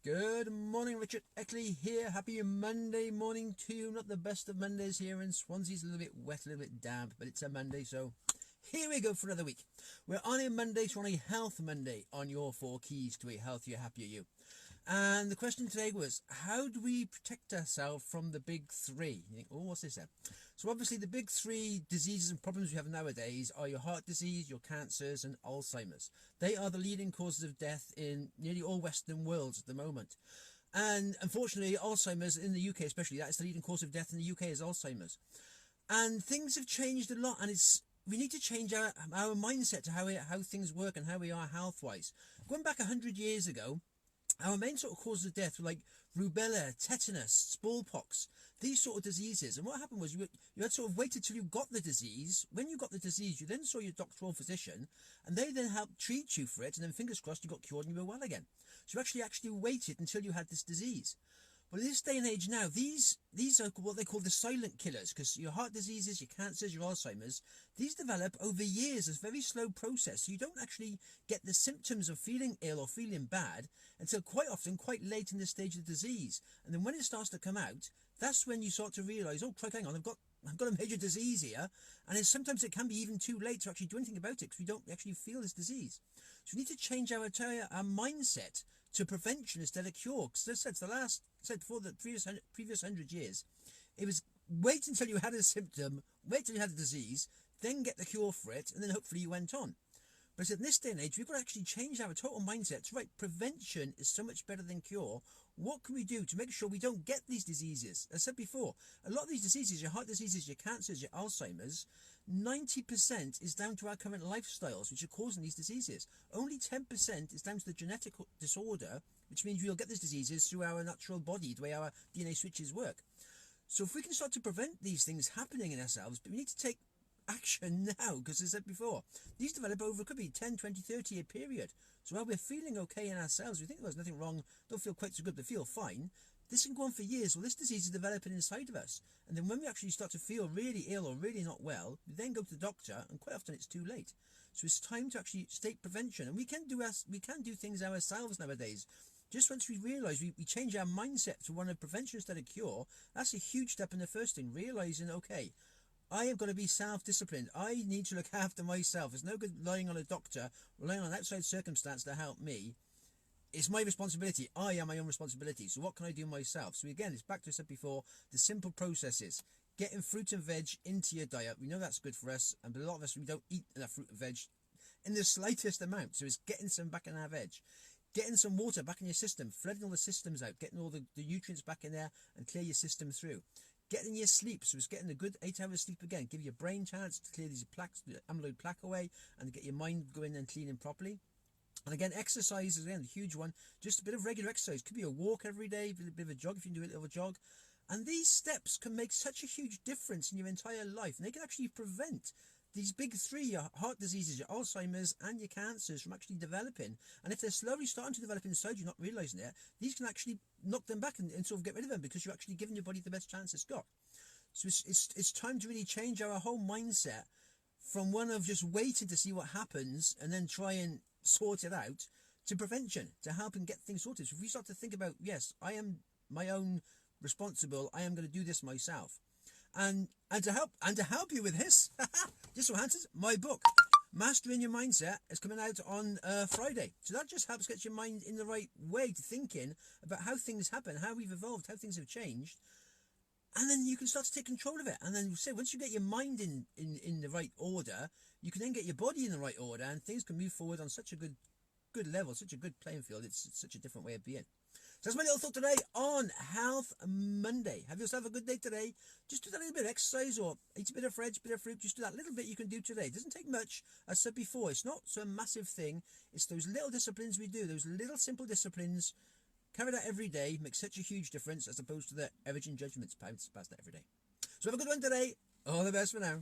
Good morning, Richard Eckley here. Happy Monday morning to you. Not the best of Mondays here in Swansea. It's a little bit wet, a little bit damp, but it's a Monday, so here we go for another week. We're on a Monday, so on a Health Monday on your 4 keys to a healthier, happier you. And the question today was, how do we protect ourselves from the big three? You think, oh, what's this then? So obviously the big three diseases and problems we have nowadays are your heart disease, your cancers and Alzheimer's. They are the leading causes of death in nearly all Western worlds at the moment. And unfortunately, Alzheimer's in the UK especially, that is the leading cause of death in the UK is Alzheimer's. And things have changed a lot, and we need to change our mindset to how things work and how we are health-wise. Going back 100 years ago, our main sort of causes of death were like rubella, tetanus, smallpox, these sort of diseases. And what happened was you had sort of waited till you got the disease. When you got the disease, you then saw your doctoral physician, and they then helped treat you for it. And then fingers crossed, you got cured and you were well again. So you actually waited until you had this disease. Well, in this day and age now, these are what they call the silent killers, because your heart diseases, your cancers, your Alzheimer's, these develop over years as a very slow process. So you don't actually get the symptoms of feeling ill or feeling bad until quite often quite late in the stage of the disease. And then when it starts to come out, that's when you start to realise, oh, hang on, I've got a major disease here. And sometimes it can be even too late to actually do anything about it because we don't actually feel this disease. So we need to change our mindset to prevention instead of cure. Because as I said, for the previous 100 years, it was wait until you had a symptom, wait till you had a disease, then get the cure for it, and then hopefully you went on. But I said in this day and age, we've got to actually change our total mindset. Right, prevention is so much better than cure. What can we do to make sure we don't get these diseases? As I said before, a lot of these diseases, your heart diseases, your cancers, your Alzheimer's, 90% is down to our current lifestyles, which are causing these diseases. Only 10% is down to the genetic disorder, which means we'll get these diseases through our natural body, the way our DNA switches work. So if we can start to prevent these things happening in ourselves, but we need to take action now, because as I said before, these develop over, could be 10, 20, 30 year period. So while we're feeling okay in ourselves, we think there's nothing wrong, don't feel quite so good, but feel fine, this can go on for years. Well, this disease is developing inside of us. And then when we actually start to feel really ill or really not well, we then go to the doctor, and quite often it's too late. So it's time to actually state prevention. And we can do things ourselves nowadays. Just once we realise we change our mindset to one of prevention instead of cure, that's a huge step in the first thing, realising, okay, I have got to be self-disciplined. I need to look after myself. It's no good relying on a doctor, relying on outside circumstance to help me. It's my responsibility. I am my own responsibility. So what can I do myself? So again, it's back to what I said before, the simple processes. Getting fruit and veg into your diet. We know that's good for us, and a lot of us, we don't eat enough fruit and veg in the slightest amount. So it's getting some back in our veg. Getting some water back in your system, flooding all the systems out, getting all the nutrients back in there and clear your system through. Getting your sleep, so it's getting a good 8 hours sleep again. Give your brain chance to clear these plaques, the amyloid plaque away, and get your mind going and cleaning properly. And again, exercise is again a huge one. Just a bit of regular exercise. Could be a walk every day, a bit of a jog if you can do a little jog. And these steps can make such a huge difference in your entire life. And they can actually prevent these big three, your heart diseases, your Alzheimer's and your cancers, from actually developing. And if they're slowly starting to develop inside you, not realising it, these can actually knock them back and sort of get rid of them, because you're actually giving your body the best chance it's got. So it's time to really change our whole mindset from one of just waiting to see what happens and then try and sort it out, to prevention, to help and get things sorted. So if we start to think about, yes, I am my own responsible, I am going to do this myself. And to help you with this, just so happens, my book, Mastering Your Mindset, is coming out on Friday. So that just helps get your mind in the right way to thinking about how things happen, how we've evolved, how things have changed. And then you can start to take control of it. And then say, once you get your mind in the right order, you can then get your body in the right order, and things can move forward on such a good level, such a good playing field. It's such a different way of being. So that's my little thought today on Health Monday. Have yourself a good day today. Just do that little bit of exercise, or eat a bit of veg, bit of fruit. Just do that little bit you can do today. It doesn't take much. As I said before, it's not a massive thing. It's those little disciplines we do, those little simple disciplines carried out every day, make such a huge difference, as opposed to the average judgments passed out every day. So have a good one today. All the best for now.